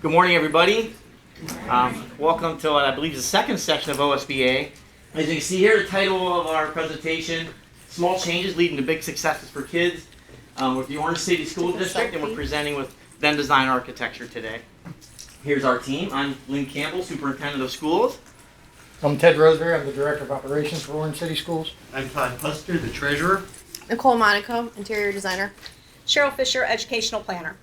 Good morning, everybody. Welcome to what I believe is the second session of OSBA. As you can see here, the title of our presentation, Small Changes Leading to Big Successes for Kids, with the Orange City School District, and we're presenting with ThenDesign Architecture today. Here's our team. I'm Lynn Campbell, Superintendent of Schools. I'm Ted Roseberry. I'm the Director of Operations for Orange City Schools. I'm Todd Puster, the Treasurer. Nicole Monaco, Interior Designer. Cheryl Fisher, Educational Planner.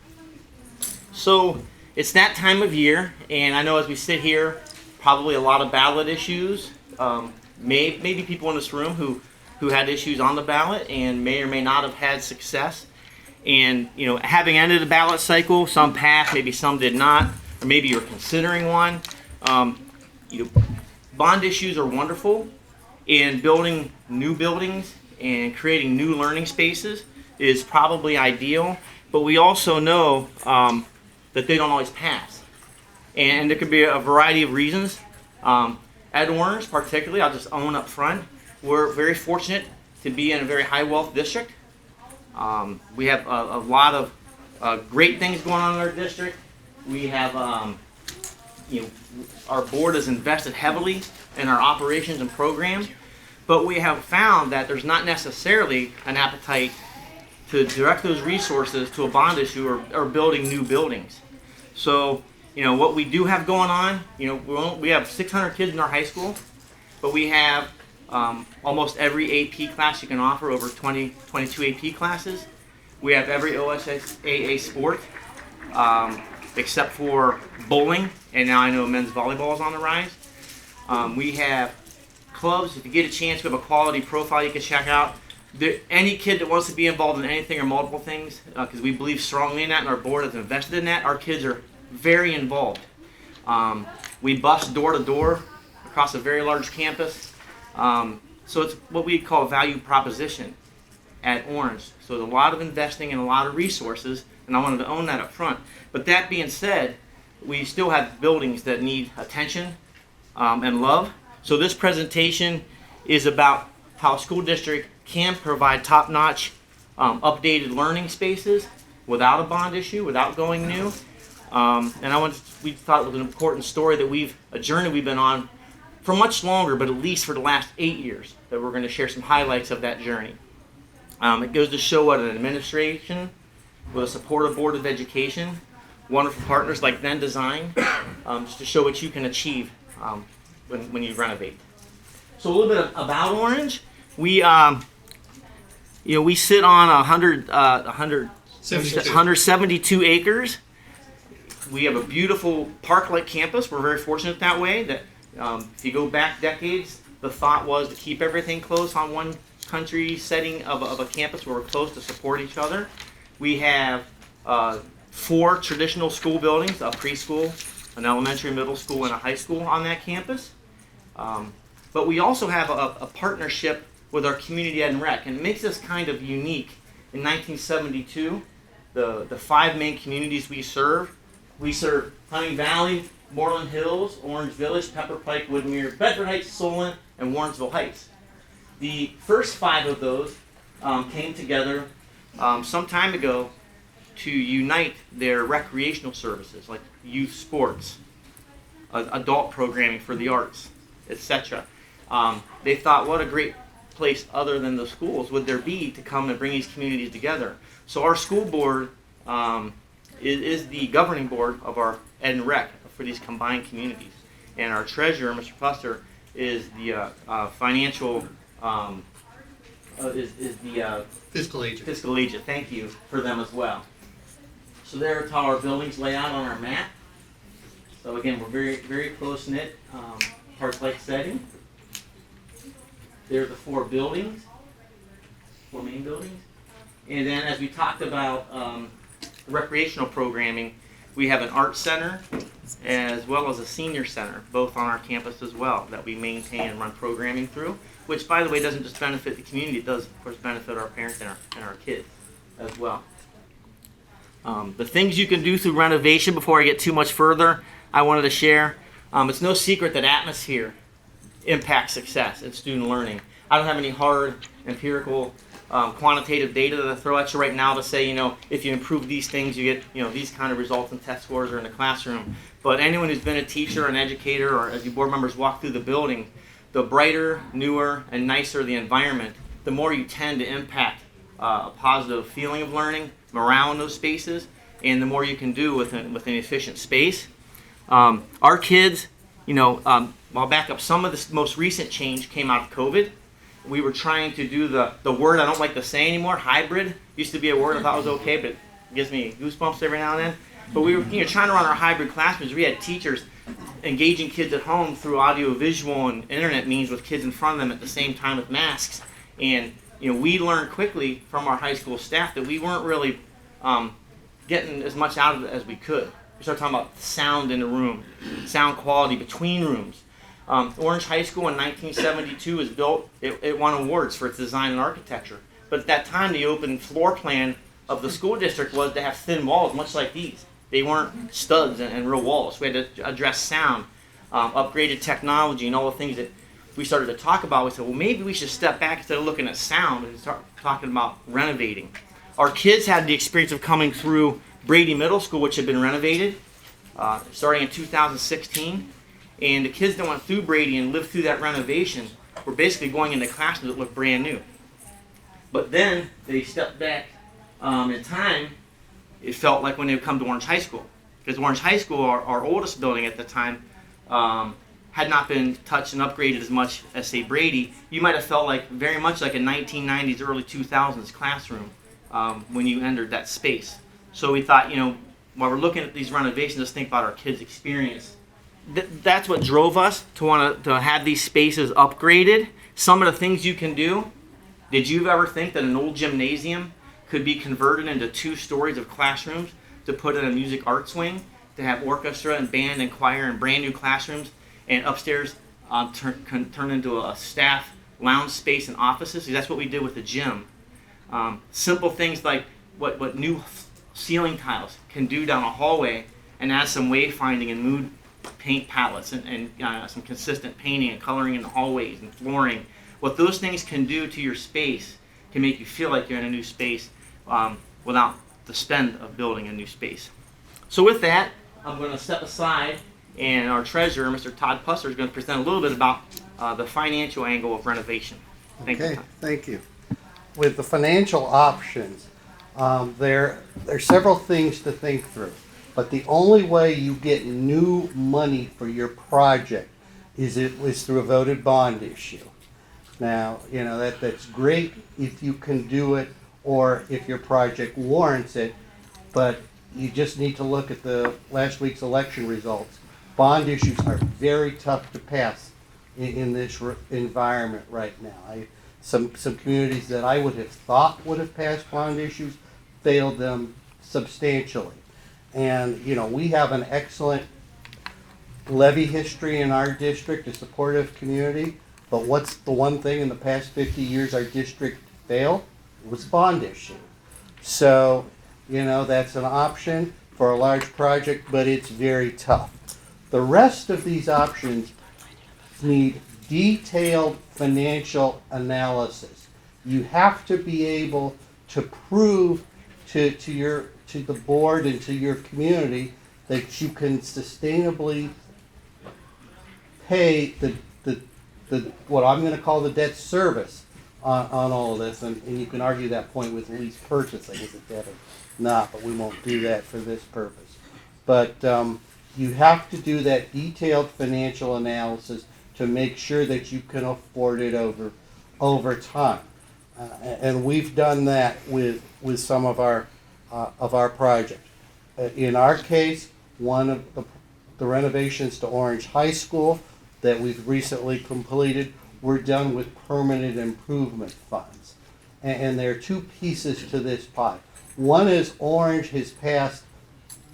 So it's that time of year, and I know as we sit here, probably a lot of ballot issues. Maybe people in this room who had issues on the ballot and may or may not have had success. And having ended the ballot cycle, some passed, maybe some did not, or maybe you're considering one. Bond issues are wonderful, and building new buildings and creating new learning spaces is probably ideal. But we also know that they don't always pass, and there could be a variety of reasons. At Orange, particularly, I'll just own up front, we're very fortunate to be in a very high wealth district. We have a lot of great things going on in our district. We have, our board has invested heavily in our operations and programs, but we have found that there's not necessarily an appetite to direct those resources to a bond issue or building new buildings. So, what we do have going on, we have 600 kids in our high school, but we have almost every AP class you can offer, over 22 AP classes. We have every OSAA sport, except for bowling, and now I know men's volleyball is on the rise. We have clubs. If you get a chance, we have a quality profile you can check out. Any kid that wants to be involved in anything or multiple things, because we believe strongly in that and our board has invested in that, our kids are very involved. We bus door to door across a very large campus. So it's what we call a value proposition at Orange. So there's a lot of investing and a lot of resources, and I wanted to own that up front. But that being said, we still have buildings that need attention and love. So this presentation is about how a school district can provide top-notch, updated learning spaces without a bond issue, without going new. And we thought it was an important story a journey we've been on for much longer, but at least for the last 8 years, that we're going to share some highlights of that journey. It goes to show what an administration with a supportive board of education, wonderful partners like ThenDesign, just to show what you can achieve when you renovate. So a little bit about Orange. We sit on 172 acres. We have a beautiful park-like campus. We're very fortunate that way. That if you go back decades, the thought was to keep everything close on one country setting of a campus where we're close to support each other. We have 4 traditional school buildings: a preschool, an elementary, middle school, and a high school on that campus. But we also have a partnership with our community ed and rec, and it makes us kind of unique. In 1972, the 5 main communities we serve Hunting Valley, Moreland Hills, Orange Village, Pepper Pike, Woodmere, Bedford Heights, Solon, and Warrensville Heights. The first 5 of those came together some time ago to unite their recreational services, like youth sports, adult programming for the arts, etc. They thought, what a great place other than the schools would there be to come and bring these communities together. So our school board is the governing board of our ed and rec for these combined communities, and our treasurer, Mr. Puster, is the financial is the Fiscal agent. Thank you for them as well. So there's how our buildings lay out on our map. So again, we're very, very close knit, park-like setting. There's the 4 buildings, 4 main buildings. And then as we talked about recreational programming, we have an art center as well as a senior center, both on our campus as well, that we maintain and run programming through, which, by the way, doesn't just benefit the community, it does, of course, benefit our parents and our kids as well. The things you can do through renovation, before I get too much further, I wanted to share. It's no secret that atmosphere impacts success in student learning. I don't have any hard empirical quantitative data that I throw at you right now to say, if you improve these things, you get, these kind of results and test scores are in the classroom. But anyone who's been a teacher, an educator, or as you board members walk through the building, the brighter, newer, and nicer the environment, the more you tend to impact a positive feeling of learning, morale in those spaces, and the more you can do with an efficient space. Our kids, I'll back up. Some of the most recent change came out of COVID. We were trying to do the word I don't like to say anymore, hybrid. Used to be a word I thought was okay, but it gives me goosebumps every now and then. But we were trying to run our hybrid classrooms. We had teachers engaging kids at home through audio, visual, and internet means with kids in front of them at the same time with masks. And we learned quickly from our high school staff that we weren't really getting as much out of it as we could. We started talking about sound in the room, sound quality between rooms. Orange High School in 1972 was built. It won awards for its design and architecture. But at that time, the open floor plan of the school district was to have thin walls, much like these. They weren't studs and real walls. We had to address sound, upgraded technology, and all the things that we started to talk about. We said, well, maybe we should step back instead of looking at sound and start talking about renovating. Our kids had the experience of coming through Brady Middle School, which had been renovated, starting in 2016. And the kids that went through Brady and lived through that renovation were basically going into classrooms that looked brand new. But then they stepped back in time. It felt like when they would come to Orange High School. Because Orange High School, our oldest building at the time, had not been touched and upgraded as much as, say, Brady. You might have felt like very much like a 1990s, early 2000s classroom when you entered that space. So we thought, while we're looking at these renovations, let's think about our kids' experience. That's what drove us to want to have these spaces upgraded. Some of the things you can do. Did you ever think that an old gymnasium could be converted into 2 stories of classrooms to put in a music arts wing, to have orchestra and band and choir and brand new classrooms, and upstairs turn into a staff lounge space and offices? That's what we did with the gym. Simple things like what new ceiling tiles can do down a hallway, and add some wayfinding and mood paint palettes and some consistent painting and coloring in the hallways and flooring. What those things can do to your space can make you feel like you're in a new space without the spend of building a new space. So with that, I'm going to step aside, and our treasurer, Mr. Todd Pusser, is going to present a little bit about the financial angle of renovation. Thank you. Thank you. With the financial options, there are several things to think through. But the only way you get new money for your project is through a voted bond issue. Now, that's great if you can do it or if your project warrants it, but you just need to look at the last week's election results. Bond issues are very tough to pass in this environment right now. Some communities that I would have thought would have passed bond issues failed them substantially. And, we have an excellent levy history in our district, a supportive community. But what's the one thing in the past 50 years our district failed? It was bond issue. So, that's an option for a large project, but it's very tough. The rest of these options need detailed financial analysis. You have to be able to prove to the board and to your community that you can sustainably pay the what I'm going to call the debt service on all of this, and you can argue that point with lease purchasing, is it debt or not, but we won't do that for this purpose. But you have to do that detailed financial analysis to make sure that you can afford it over time, and we've done that with some of our project. In our case, one of the renovations to Orange High School that we've recently completed were done with permanent improvement funds. And there are 2 pieces to this pie. One is Orange has passed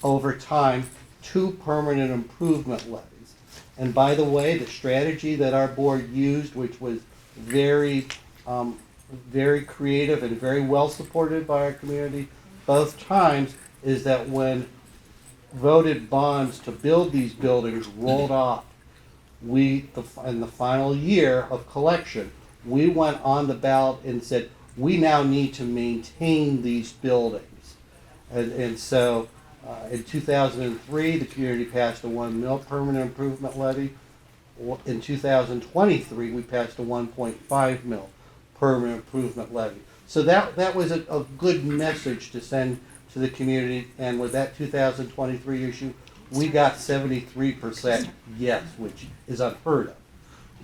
over time 2 permanent improvement levies. And by the way, the strategy that our board used, which was very creative and very well supported by our community, both times, is that when voted bonds to build these buildings rolled off, in the final year of collection, we went on the ballot and said, we now need to maintain these buildings. And so in 2003, the community passed a 1 mil permanent improvement levy. In 2023, we passed a 1.5 mil permanent improvement levy. So that was a good message to send to the community. And with that 2023 issue, we got 73% yes, which is unheard of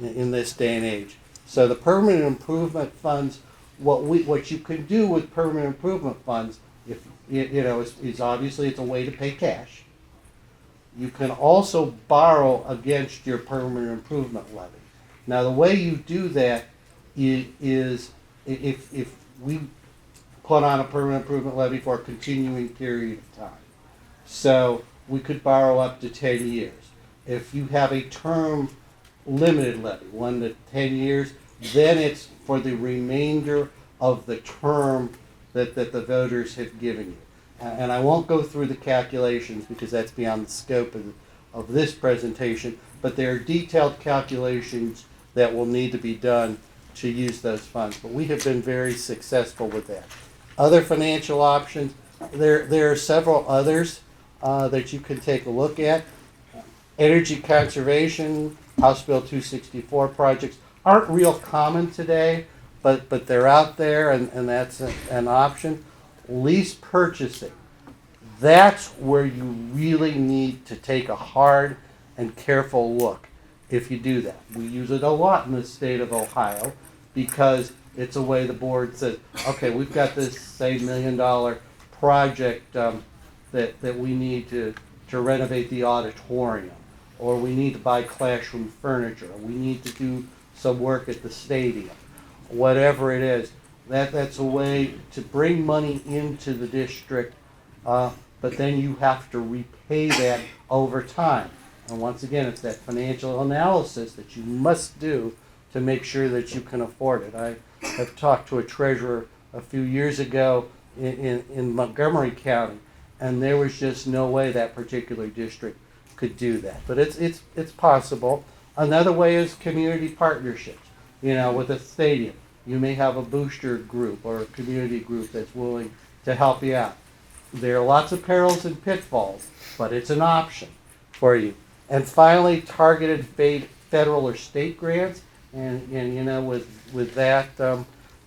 in this day and age. So the permanent improvement funds, what you can do with permanent improvement funds, if is obviously it's a way to pay cash. You can also borrow against your permanent improvement levy. Now the way you do that is if we put on a permanent improvement levy for a continuing period of time. So we could borrow up to 10 years. If you have a term limited levy, 1 to 10 years, then it's for the remainder of the term that the voters have given you. And I won't go through the calculations because that's beyond the scope of this presentation, but there are detailed calculations that will need to be done to use those funds. But we have been very successful with that. Other financial options, there are several others that you can take a look at. Energy conservation, House Bill 264 projects aren't real common today, but they're out there and that's an option. Lease purchasing, that's where you really need to take a hard and careful look if you do that. We use it a lot in the state of Ohio because it's a way the board says, okay, we've got this, say, $1 million project that we need to renovate the auditorium, or we need to buy classroom furniture, or we need to do some work at the stadium, whatever it is. That's a way to bring money into the district, but then you have to repay that over time. And once again, it's that financial analysis that you must do to make sure that you can afford it. I have talked to a treasurer a few years ago in Montgomery County, and there was just no way that particular district could do that. But it's possible. Another way is community partnerships. With a stadium, you may have a booster group or a community group that's willing to help you out. There are lots of perils and pitfalls, but it's an option for you. And finally, targeted federal or state grants. And with that,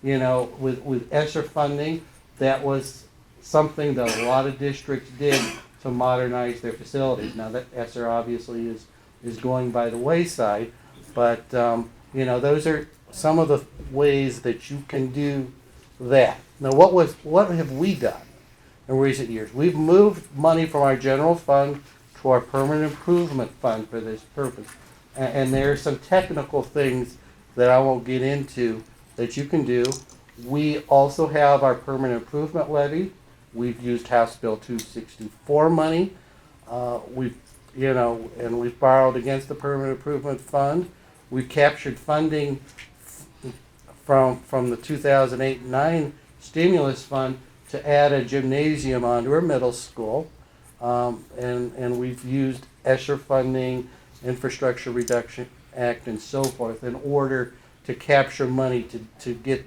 with ESSER funding, that was something that a lot of districts did to modernize their facilities. Now that ESSER obviously is going by the wayside, but those are some of the ways that you can do that. Now, what have we done in recent years? We've moved money from our general fund to our permanent improvement fund for this purpose. And there are some technical things that I won't get into that you can do. We also have our permanent improvement levy. We've used House Bill 264 money. And we've borrowed against the permanent improvement fund. We've captured funding from the 2008-9 stimulus fund to add a gymnasium onto our middle school. And we've used ESSER funding, Infrastructure Reduction Act, and so forth in order to capture money to get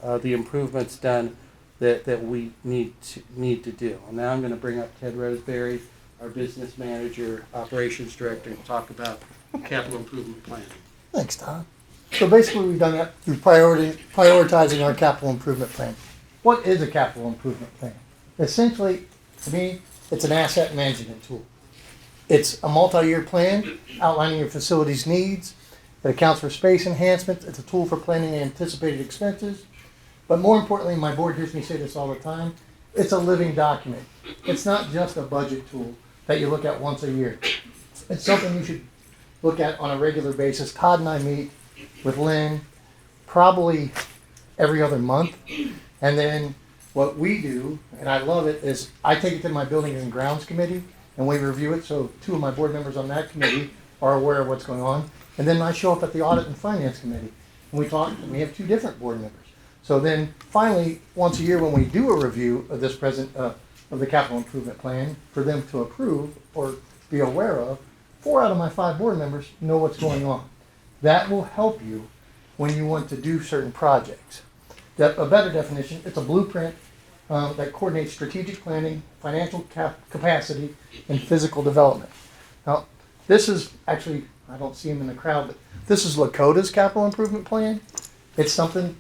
the improvements done that we need to do. And now I'm going to bring up Ted Roseberry, our business manager, operations director, and talk about capital improvement planning. Thanks, Tom. So basically, we've done that through prioritizing our capital improvement plan. What is a capital improvement plan? Essentially, to me, it's an asset management tool. It's a multi-year plan outlining your facility's needs. It accounts for space enhancements. It's a tool for planning anticipated expenses. But more importantly, my board hears me say this all the time, it's a living document. It's not just a budget tool that you look at once a year. It's something you should look at on a regular basis. Todd and I meet with Lynn probably every other month. And then what we do, and I love it, is I take it to my building and grounds committee and we review it. So 2 of my board members on that committee are aware of what's going on. And then I show up at the audit and finance committee and we talk, and we have 2 different board members. So then finally, once a year when we do a review of this of the capital improvement plan for them to approve or be aware of, 4 out of my 5 board members know what's going on. That will help you when you want to do certain projects. a better definition, it's a blueprint that coordinates strategic planning, financial capacity, and physical development. Now, this is actually, I don't see him in the crowd, but this is Lakota's capital improvement plan. It's something,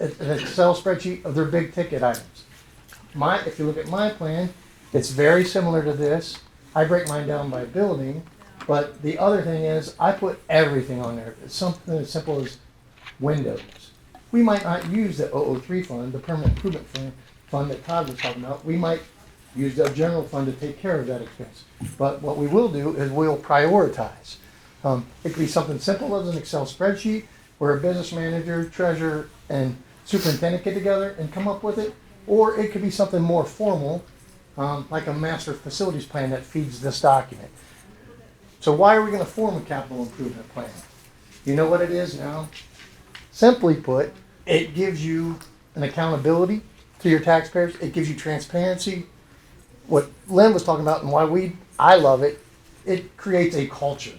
an Excel spreadsheet of their big ticket items. If you look at my plan, it's very similar to this. I break mine down by building, but the other thing is I put everything on there. It's something as simple as windows. We might not use the 003 fund, the permanent improvement fund that Todd was talking about. We might use the general fund to take care of that expense. But what we will do is we'll prioritize. It could be something simple as an Excel spreadsheet where a business manager, treasurer, and superintendent get together and come up with it. Or it could be something more formal, like a master facilities plan that feeds this document. So why are we going to form a capital improvement plan? You know what it is now? Simply put, it gives you an accountability to your taxpayers. It gives you transparency. What Lynn was talking about and why I love it, it creates a culture.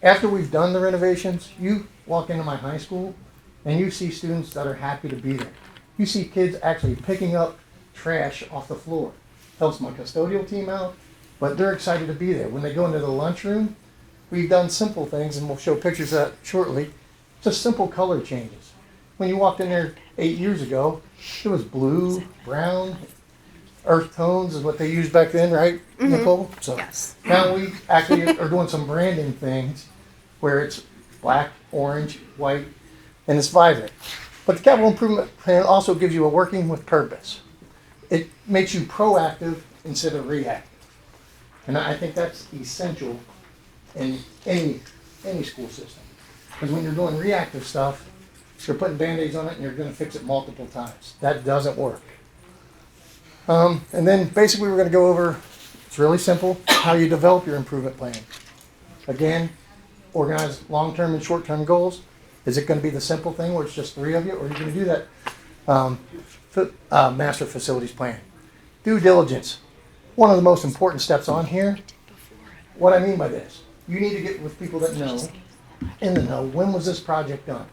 After we've done the renovations, you walk into my high school and you see students that are happy to be there. You see kids actually picking up trash off the floor. Helps my custodial team out, but they're excited to be there. When they go into the lunchroom, we've done simple things, and we'll show pictures of that shortly. Just simple color changes. When you walked in there 8 years ago, it was blue, brown, earth tones is what they used back then, right, Nicole? So Yes. now we actually are doing some branding things where it's black, orange, white, and it's vibrant. But the capital improvement plan also gives you a working with purpose. It makes you proactive instead of reactive. And I think that's essential in any school system. Because when you're doing reactive stuff, you're putting Band-Aids on it and you're going to fix it multiple times. That doesn't work. And then basically we're going to go over, it's really simple, how you develop your improvement plan. Again, organize long-term and short-term goals. Is it going to be the simple thing where it's just 3 of you, or are you going to do that master facilities plan? Due diligence. One of the most important steps on here. What I mean by this, you need to get with people that know, in the know, when was this project done?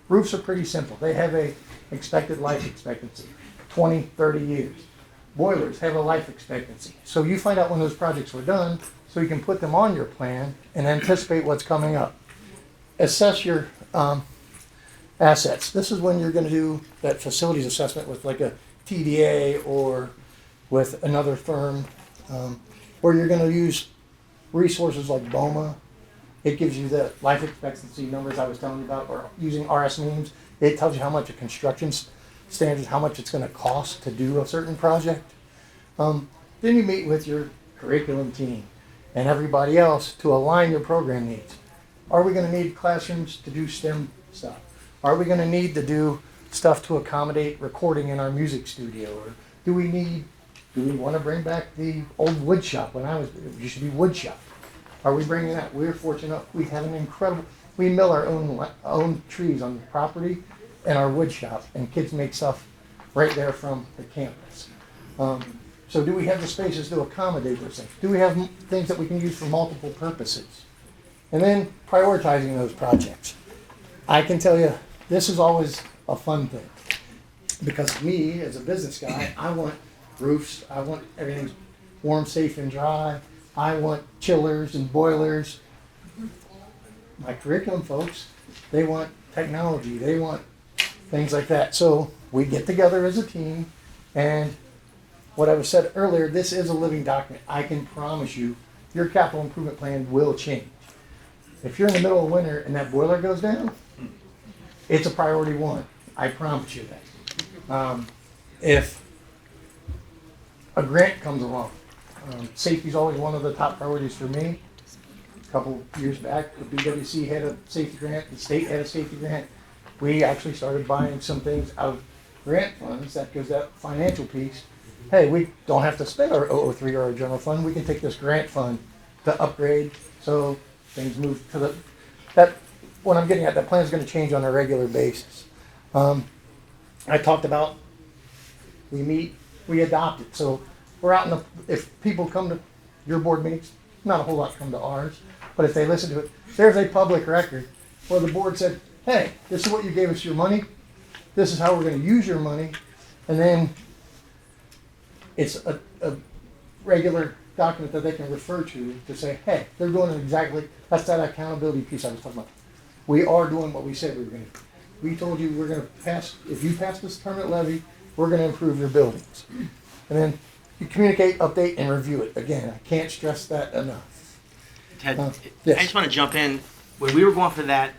Roofs are pretty simple. They have a expected life expectancy, 20, 30 years. Boilers have a life expectancy. So you find out when those projects were done so you can put them on your plan and anticipate what's coming up. Assess your assets. This is when you're going to do that facilities assessment with like a TDA or with another firm, where you're going to use resources like BOMA. It gives you the life expectancy numbers I was telling you about, or using RS memes. It tells you how much a construction standards, how much it's going to cost to do a certain project. Then you meet with your curriculum team and everybody else to align your program needs. Are we going to need classrooms to do STEM stuff? Are we going to need to do stuff to accommodate recording in our music studio? Or do we want to bring back the old wood shop it used to be wood shop? Are we bringing that? We're fortunate enough, we have an incredible, we mill our own trees on the property in our wood shop, and kids make stuff right there from the campus. So do we have the spaces to accommodate those things? Do we have things that we can use for multiple purposes? And then prioritizing those projects. I can tell you, this is always a fun thing. Because me, as a business guy, I want roofs, I want everything warm, safe, and dry. I want chillers and boilers. My curriculum folks, they want technology, they want things like that. So we get together as a team, and what I was said earlier, this is a living document. I can promise you, your capital improvement plan will change. If you're in the middle of winter and that boiler goes down, it's a priority 1. I promise you that. If a grant comes along, safety is always one of the top priorities for me. A couple years back, the BWC had a safety grant, the state had a safety grant. We actually started buying some things out of grant funds. That gives that financial piece. Hey, we don't have to spend our 003 or our general fund. We can take this grant fund to upgrade we things move to what I'm getting at, that plan is going to change on a regular basis. I talked about, we meet, we adopt it. So we're out if people come to your board meetings, not a whole lot come to ours, but if they listen to it, there's a public record where the board said, hey, this is what you gave us your money. this is how we're gonna use your money, and then it's a regular document that they can refer to say, hey, they're doing it exactly, that's that accountability piece I was talking about. We are doing what we said we were gonna do. We told you we're gonna pass, if you pass this permanent levy, we're gonna improve your buildings. And then you communicate, update, and review it. Again, I can't stress that enough. Ted, yes. I just want to jump in. When we were going for that,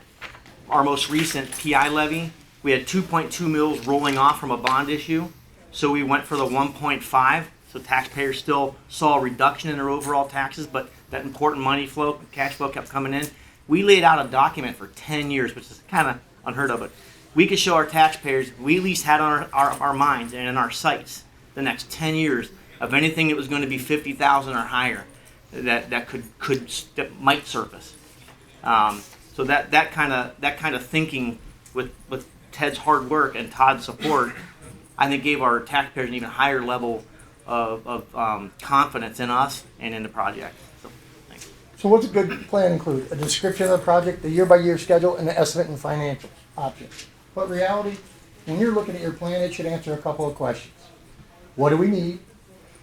our most recent PI levy, we had 2.2 mils rolling off from a bond issue. So we went for the 1.5. So taxpayers still saw a reduction in their overall taxes, but that important money flow, cash flow kept coming in. We laid out a document for 10 years, which is kind of unheard of, but we could show our taxpayers, we at least had on our minds and in our sights the next 10 years of anything that was going to be 50,000 or higher that might surface. So that kind of thinking with Ted's hard work and Todd's support, I think gave our taxpayers an even higher level of confidence in us and in the project. So, thanks. So what's a good plan include? A description of the project, the year-by-year schedule, and the estimate and financial options. But reality, when you're looking at your plan, it should answer a couple of questions. What do we need?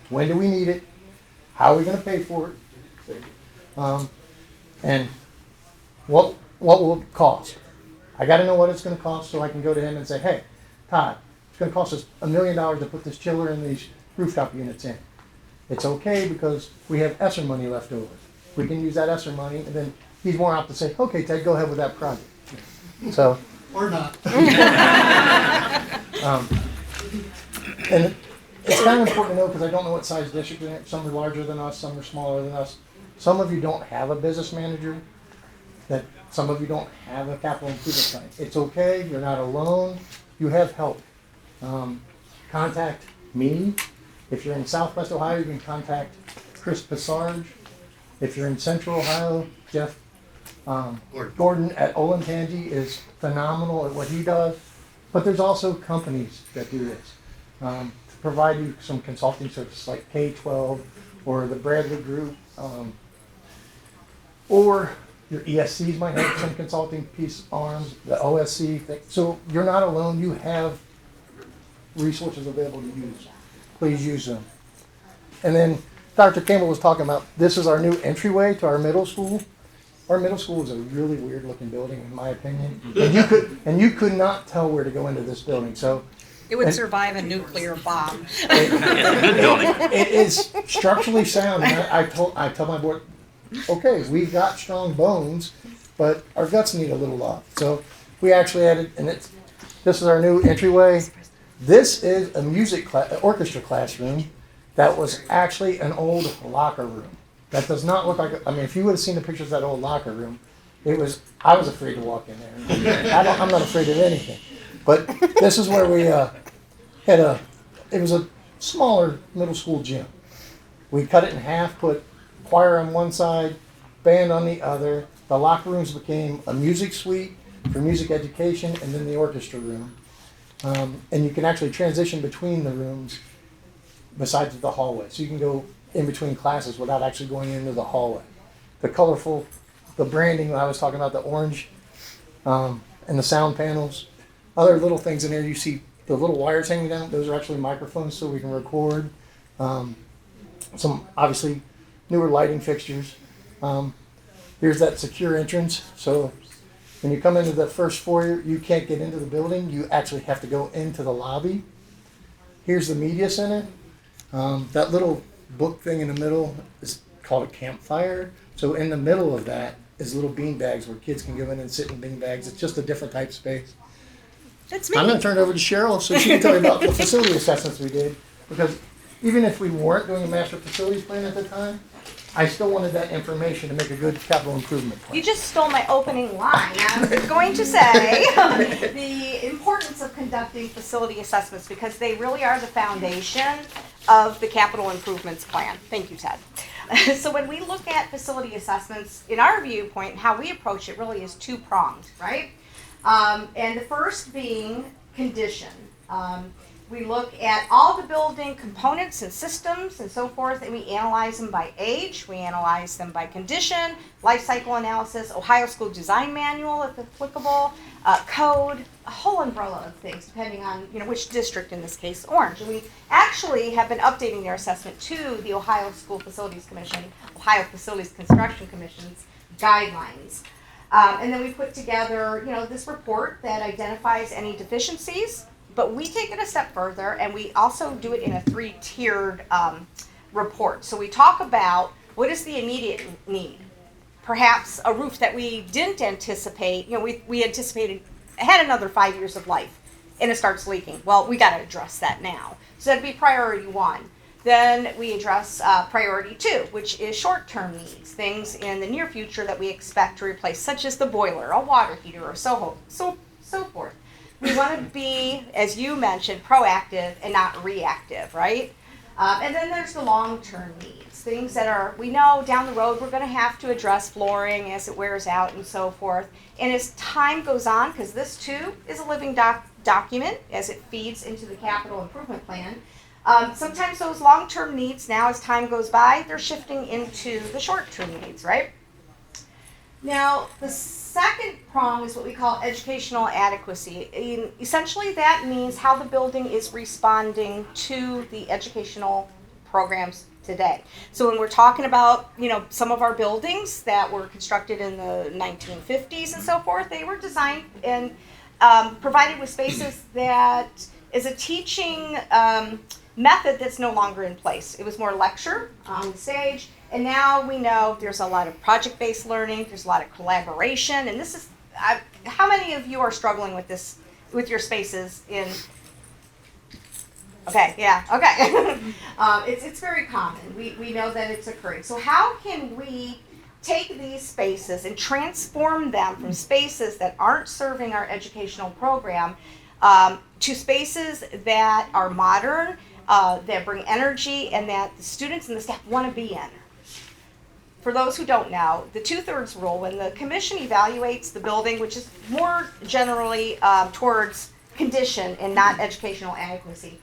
When do we need it? How are we going to pay for it? And what will it cost? I got to know what it's going to cost so I can go to him and say, hey, Todd, it's going to cost us $1 million to put this chiller and these rooftop units in. It's okay because we have ESSER money left over. We can use that ESSER money, and then he's more apt to say, okay, Ted, go ahead with that project. So, Or not. and it's kind of important to know because I don't know what size district you're in. Some are larger than us, some are smaller than us. Some of you don't have a business manager. That some of you don't have a capital improvement plan. It's okay. You're not alone. You have help. Contact me. If you're in Southwest Ohio, you can contact Chris Passarge. If you're in Central Ohio, Jeff Gordon at Olentangy is phenomenal at what he does. But there's also companies that do this to provide you some consulting services like K-12 or the Bradley Group, or your ESCs might have some consulting piece arms, the OSC thing. So you're not alone. You have resources available to use. Please use them. And then Dr. Campbell was talking about this is our new entryway to our middle school. Our middle school is a really weird looking building in my opinion. And you could not tell where to go into this building. So It would survive a nuclear bomb. it is structurally sound. And I tell my board, okay, we've got strong bones, but our guts need a little love. So we actually added, and this is our new entryway. This is a orchestra classroom that was actually an old locker room. That does not look like, if you would have seen the pictures of that old locker room, I was afraid to walk in there. I'm not afraid of anything. But this is where we it was a smaller middle school gym. We cut it in half, put choir on one side, band on the other. The locker rooms became a music suite for music education, and then the orchestra room. And you can actually transition between the rooms besides the hallway. So you can go in between classes without actually going into the hallway. The branding I was talking about, the orange, and the sound panels. Other little things in there, you see the little wires hanging down. Those are actually microphones so we can record. Some obviously newer lighting fixtures. Here's that secure entrance. So when you come into the first foyer, you can't get into the building. You actually have to go into the lobby. Here's the media center. That little book thing in the middle is called a campfire. So in the middle of that is little bean bags where kids can go in and sit in bean bags. It's just a different type of space. That's me. I'm going to turn it over to Cheryl so she can tell you about the facility assessments we did. Because even if we weren't doing a master facilities plan at the time, I still wanted that information to make a good capital improvement plan. You just stole my opening line. I was going to say the importance of conducting facility assessments because they really are the foundation of the capital improvements plan. Thank you, Ted. So when we look at facility assessments, in our viewpoint, how we approach it really is two-pronged, right? And the first being condition. We look at all the building components and systems and so forth, and we analyze them by age, we analyze them by condition, life cycle analysis, Ohio School Design Manual if applicable, code, a whole umbrella of things depending on which district, in this case Orange. And we actually have been updating their assessment to the Ohio School Facilities Commission, Ohio Facilities Construction Commission's guidelines. And then we put together this report that identifies any deficiencies. But we take it a step further, and we also do it in a 3-tiered report. So we talk about what is the immediate need. Perhaps a roof that we didn't anticipate, we anticipated had another 5 years of life, and it starts leaking. Well, we got to address that now. So that'd be priority 1. Then we address priority 2, which is short-term needs, things in the near future that we expect to replace, such as the boiler, a water heater, or so forth. We want to be, as you mentioned, proactive and not reactive, right? And then there's the long-term needs, things that we know down the road we're going to have to address flooring as it wears out and so forth. And as time goes on, because this too is a living document as it feeds into the capital improvement plan, sometimes those long-term needs now, as time goes by, they're shifting into the short-term needs, right? Now, the second prong is what we call educational adequacy. Essentially, that means how the building is responding to the educational programs today. So when we're talking about, some of our buildings that were constructed in the 1950s and so forth, they were designed and provided with spaces that is a teaching method that's no longer in place. It was more lecture on the stage. And now we know there's a lot of project-based learning, there's a lot of collaboration, and this is, how many of you are struggling with this, with your spaces in, okay, yeah, okay. It's very common, we know that it's occurring. So how can we take these spaces and transform them from spaces that aren't serving our educational program to spaces that are modern, that bring energy, and that the students and the staff want to be in? For those who don't know, the 2/3 rule, when the commission evaluates the building, which is more generally towards condition and not educational adequacy,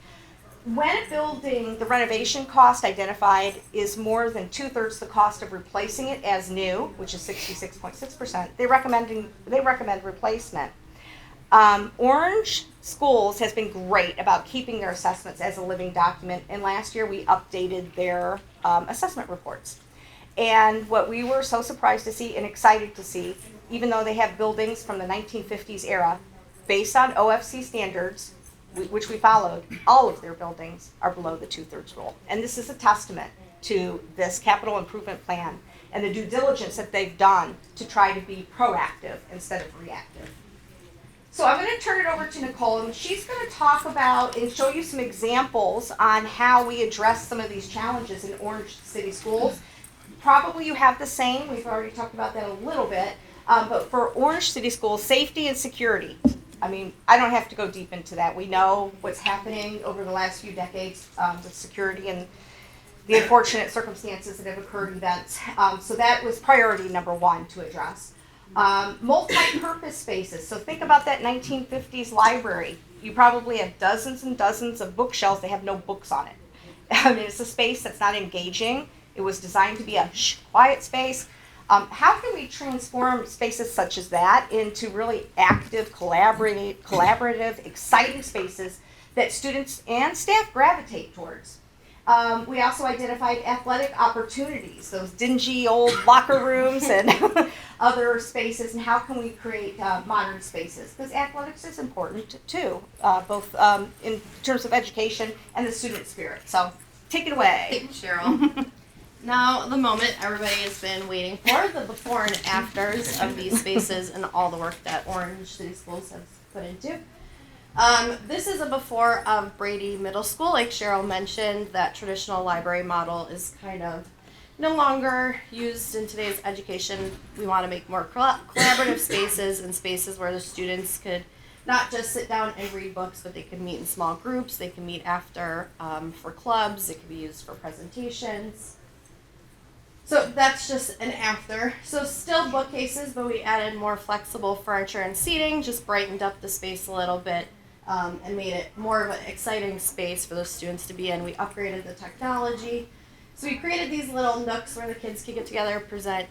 when a building, the renovation cost identified is more than 2/3 the cost of replacing it as new, which is 66.6%, they recommend replacement. Orange Schools has been great about keeping their assessments as a living document, and last year we updated their assessment reports. And what we were so surprised to see and excited to see, even though they have buildings from the 1950s era, based on OFC standards, which we followed, all of their buildings are below the 2/3 rule. And this is a testament to this capital improvement plan and the due diligence that they've done to try to be proactive instead of reactive. So I'm going to turn it over to Nicole, and she's going to talk about and show you some examples on how we address some of these challenges in Orange City Schools. Probably you have the same, we've already talked about that a little bit, but for Orange City Schools, safety and security. I mean, I don't have to go deep into that. We know what's happening over the last few decades with security and the unfortunate circumstances that have occurred, events. So that was priority number 1 to address. Multi-purpose spaces. So think about that 1950s library. You probably have dozens and dozens of bookshelves that have no books on it. I mean, it's a space that's not engaging. It was designed to be a quiet space. How can we transform spaces such as that into really active, collaborative, exciting spaces that students and staff gravitate towards? We also identified athletic opportunities, those dingy old locker rooms and other spaces, and how can we create modern spaces? Because athletics is important too, both in terms of education and the student spirit. So take it away. Thanks, Cheryl. Now, the moment everybody has been waiting for, the before and afters of these spaces and all the work that Orange City Schools has put into. This is a before of Brady Middle School. Like Cheryl mentioned, that traditional library model is kind of no longer used in today's education. We want to make more collaborative spaces and spaces where the students could not just sit down and read books, but they could meet in small groups. They can meet after for clubs. It could be used for presentations. So that's just an after. So still bookcases, but we added more flexible furniture and seating, just brightened up the space a little bit. and made it more of an exciting space for the students to be in. We upgraded the technology. So we created these little nooks where the kids could get together, present.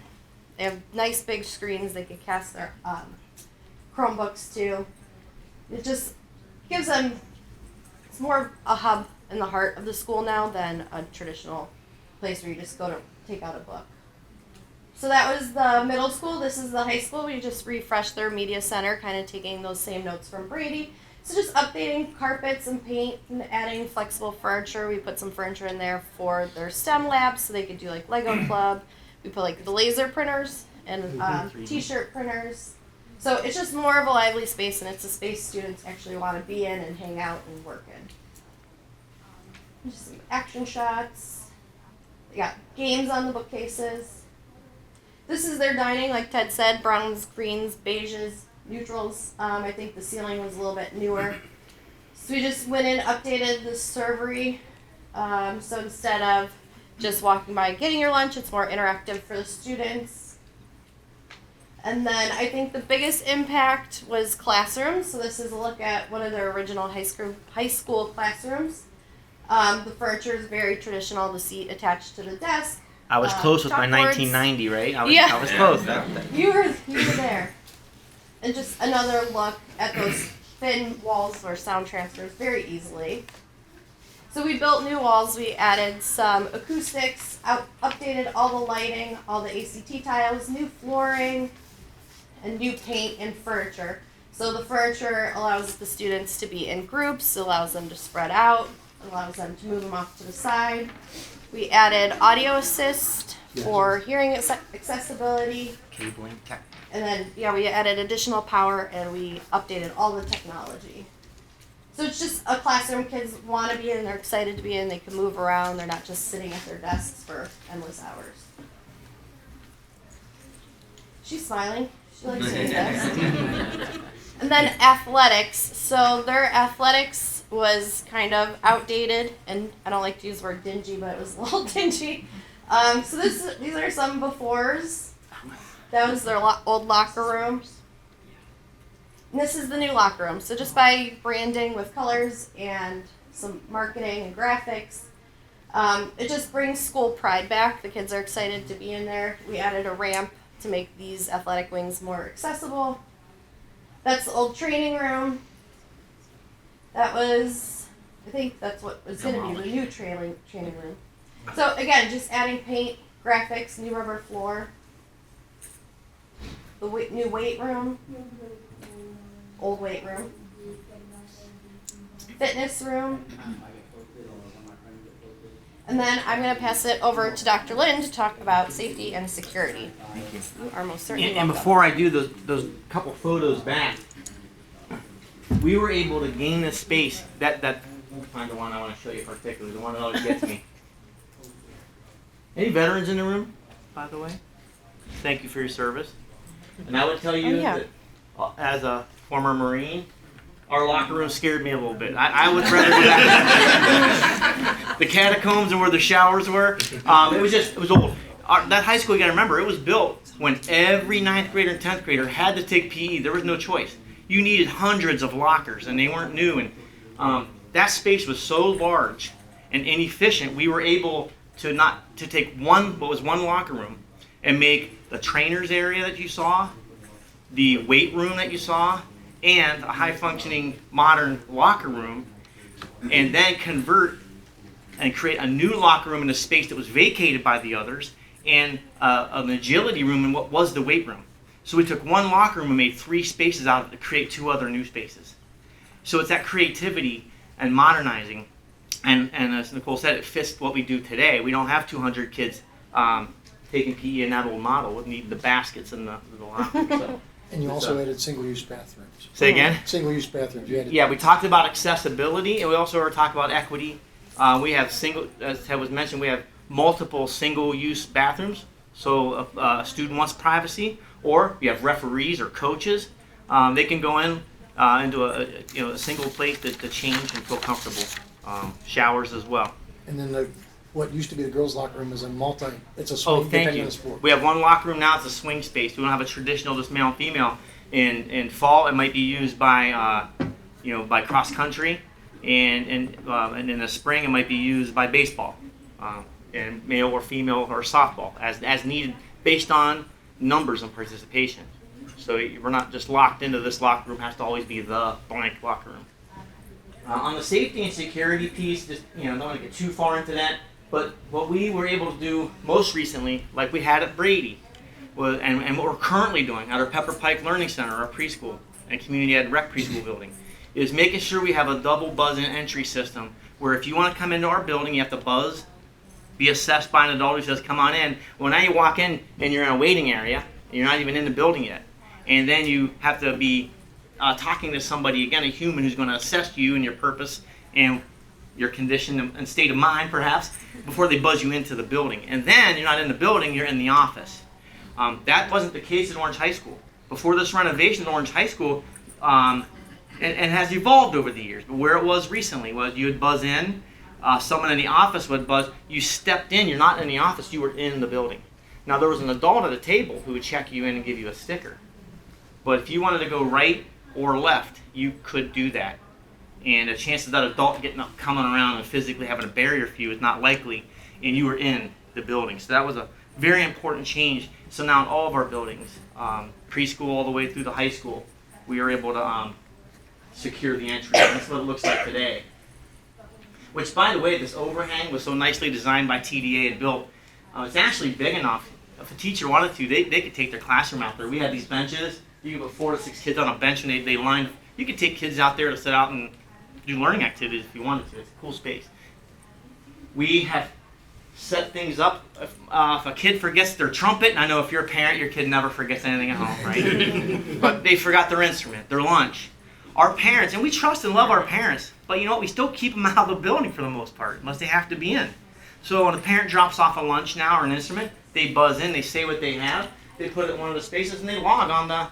They have nice big screens they can cast their Chromebooks to. It just gives them, it's more a hub in the heart of the school now than a traditional place where you just go to take out a book. So that was the middle school. This is the high school. We just refreshed their media center, kind of taking those same notes from Brady. So just updating carpets and paint and adding flexible furniture. We put some furniture in there for their STEM labs so they could do like Lego club. We put like the laser printers and t-shirt printers. So it's just more of a lively space, and it's a space students actually want to be in and hang out and work in. Just some action shots. They got games on the bookcases. This is their dining, like Ted said, browns, greens, beiges, neutrals. I think the ceiling was a little bit newer. So we just went in, updated the servery. So instead of just walking by and getting your lunch, it's more interactive for the students. And then I think the biggest impact was classrooms. So this is a look at one of their original high school classrooms. The furniture is very traditional, the seat attached to the desk. I was close with my chalkboards. 1990, right? I was Yeah. close. You were there. And just another look at those thin walls where sound transfers very easily. So we built new walls. We added some acoustics, updated all the lighting, all the ACT tiles, new flooring, and new paint and furniture. So the furniture allows the students to be in groups, allows them to spread out, allows them to move them off to the side. We added audio assist for hearing accessibility. Cabling tech. And then, we added additional power and we updated all the technology. So it's just a classroom kids want to be in, they're excited to be in, they can move around, they're not just sitting at their desks for endless hours. She's smiling. She likes doing this. And then athletics. So their athletics was kind of outdated, and I don't like to use the word dingy, but it was a little dingy. So these are some befores. That was their old locker room. And this is the new locker room. So just by branding with colors and some marketing and graphics, it just brings school pride back. The kids are excited to be in there. We added a ramp to make these athletic wings more accessible. That's the old training room. That was, I think that's what was going to be the new training room. So again, just adding paint, graphics, new rubber floor. The new weight room. Old weight room. Fitness room. And then I'm going to pass it over to Dr. Lynn to talk about safety and security. Thank you. You are most certainly And welcome. before I do those couple photos back, we were able to gain this space. That find the one I want to show you particularly, the one that always gets me. Any veterans in the room, by the way? Thank you for your service. And I would tell you that as a former Marine, our locker room scared me a little bit. I would rather do that. The catacombs and where the showers were. It was old. That high school, you gotta remember, it was built when every 9th grader and 10th grader had to take PE. There was no choice. You needed hundreds of lockers, and they weren't new. And that space was so large and inefficient. We were able to take one locker room and make the trainer's area that you saw, the weight room that you saw, and a high-functioning modern locker room, and then convert and create a new locker room in a space that was vacated by the others, and an agility room in what was the weight room. So we took one locker room and made 3 spaces out of it to create 2 other new spaces. So it's that creativity and modernizing, and as Nicole said, it fits what we do today. We don't have 200 kids taking PE in that old model. We need the baskets and the lockers. So. And you also added single-use bathrooms. Say again? Single-use bathrooms. You added. Yeah, we talked about accessibility, and we also are talking about equity. We have as Ted was mentioned, we have multiple single-use bathrooms. So a student wants privacy, or you have referees or coaches. They can go in into a single place to change and feel comfortable. Showers as well. And then what used to be the girls' locker room is it's a swing. Oh, thank depending you. on the sport. We have one locker room now. It's a swing space. We don't have a traditional just male and female. In fall, it might be used by by cross country, and in the spring it might be used by baseball, and male or female or softball as needed based on numbers and participation. So we're not just locked into this locker room has to always be the blank locker room. On the safety and security piece, just don't want to get too far into that, but what we were able to do most recently, like we had at Brady, and what we're currently doing at our Pepper Pike Learning Center, our preschool and community ed rec preschool building, is making sure we have a double buzz and entry system where if you want to come into our building, you have to buzz, be assessed by an adult who says, come on in. Well, now you walk in and you're in a waiting area, and you're not even in the building yet. And then you have to be talking to somebody, again, a human who's going to assess you and your purpose and your condition and state of mind, perhaps, before they buzz you into the building. And then you're not in the building, you're in the office. That wasn't the case at Orange High School. Before this renovation at Orange High School, and has evolved over the years, but where it was recently was you would buzz in, someone in the office would buzz, you stepped in, you're not in the office, you were in the building. Now there was an adult at a table who would check you in and give you a sticker. But if you wanted to go right or left, you could do that. And the chances of that adult getting up, coming around and physically having a barrier for you is not likely, and you were in the building. So that was a very important change. So now in all of our buildings, preschool all the way through the high school, we are able to secure the entry. That's what it looks like today. Which, by the way, this overhang was so nicely designed by TDA and built. It's actually big enough. If a teacher wanted to, they could take their classroom out there. We had these benches. You could put 4 to 6 kids on a bench, and they lined. You could take kids out there to sit out and do learning activities if you wanted to. It's a cool space. We have set things up. If a kid forgets their trumpet, and I know if you're a parent, your kid never forgets anything at home, right? But they forgot their instrument, their lunch. Our parents, and we trust and love our parents, but you know what? We still keep them out of the building for the most part, unless they have to be in. So when a parent drops off a lunch now or an instrument, they buzz in, they say what they have, they put it in one of the spaces, and they log on the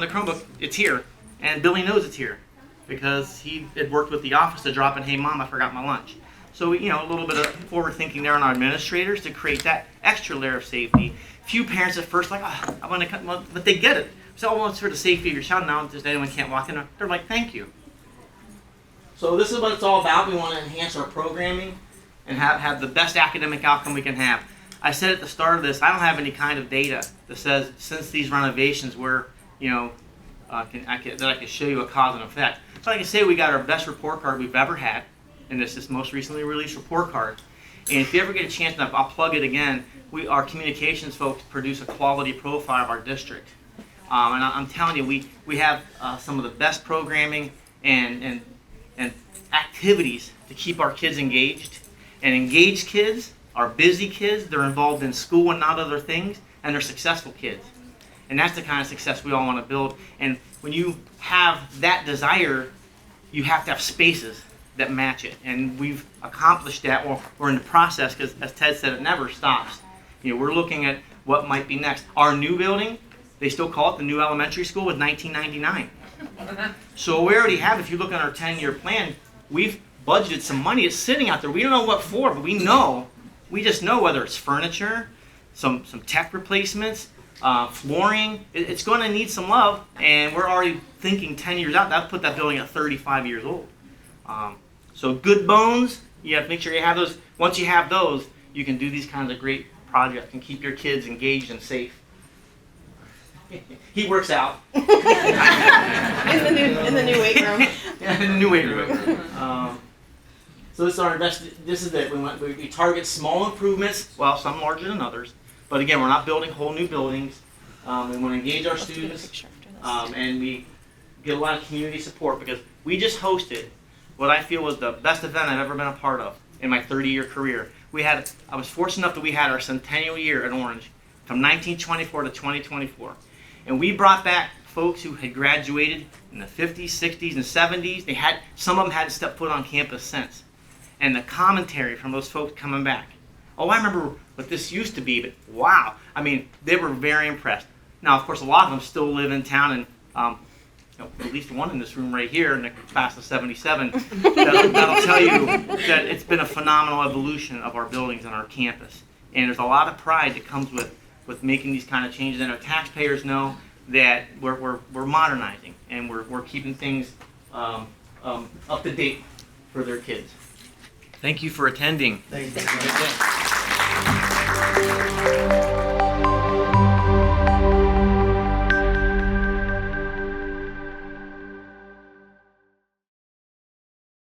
Chromebook. It's here, and Billy knows it's here because he had worked with the office to drop in, hey mom, I forgot my lunch. So a little bit of forward thinking there on our administrators to create that extra layer of safety. Few parents at first like, oh, I want to cut, well, but they get it. So, well, it's for the safety of your child. Now, if anyone can't walk in, they're like, thank you. So this is what it's all about. We want to enhance our programming and have the best academic outcome we can have. I said at the start of this, I don't have any kind of data that says since these renovations were, that I can show you a cause and effect. But I can say we got our best report card we've ever had, and this is most recently released report card. And if you ever get a chance, and I'll plug it again, our communications folks produce a quality profile of our district. And I'm telling you, we have some of the best programming and activities to keep our kids engaged. And engaged kids are busy kids. They're involved in school and not other things, and they're successful kids. And that's the kind of success we all want to build. And when you have that desire, you have to have spaces that match it. And we've accomplished that. Well, we're in the process because, as Ted said, it never stops. We're looking at what might be next. Our new building, they still call it the new elementary school, was 1999. So we already have, if you look at our 10-year plan, we've budgeted some money. It's sitting out there. We don't know what for, but we just know whether it's furniture, some tech replacements, flooring. It's going to need some love, and we're already thinking 10 years out. That'll put that building at 35 years old. So good bones, you have to make sure you have those. Once you have those, you can do these kinds of great projects and keep your kids engaged and safe. He works out. in the new weight room. Yeah, in the new weight room. So this is our this is it. We target small improvements, well, some larger than others. But again, we're not building whole new buildings. We want to engage our students, and we get a lot of community support because we just hosted what I feel was the best event I've ever been a part of in my 30-year career. I was fortunate enough that we had our centennial year at Orange from 1924 to 2024. And we brought back folks who had graduated in the 50s, 60s, and 70s. Some of them hadn't stepped foot on campus since. And the commentary from those folks coming back. Oh, I remember what this used to be, but wow. I mean, they were very impressed. Now, of course, a lot of them still live in town, and at least one in this room right here in the class of 77, that'll tell you that it's been a phenomenal evolution of our buildings and our campus. And there's a lot of pride that comes with making these kind of changes, and our taxpayers know that we're modernizing and we're keeping things up to date for their kids. Thank you for attending. Thank you. Have a good day.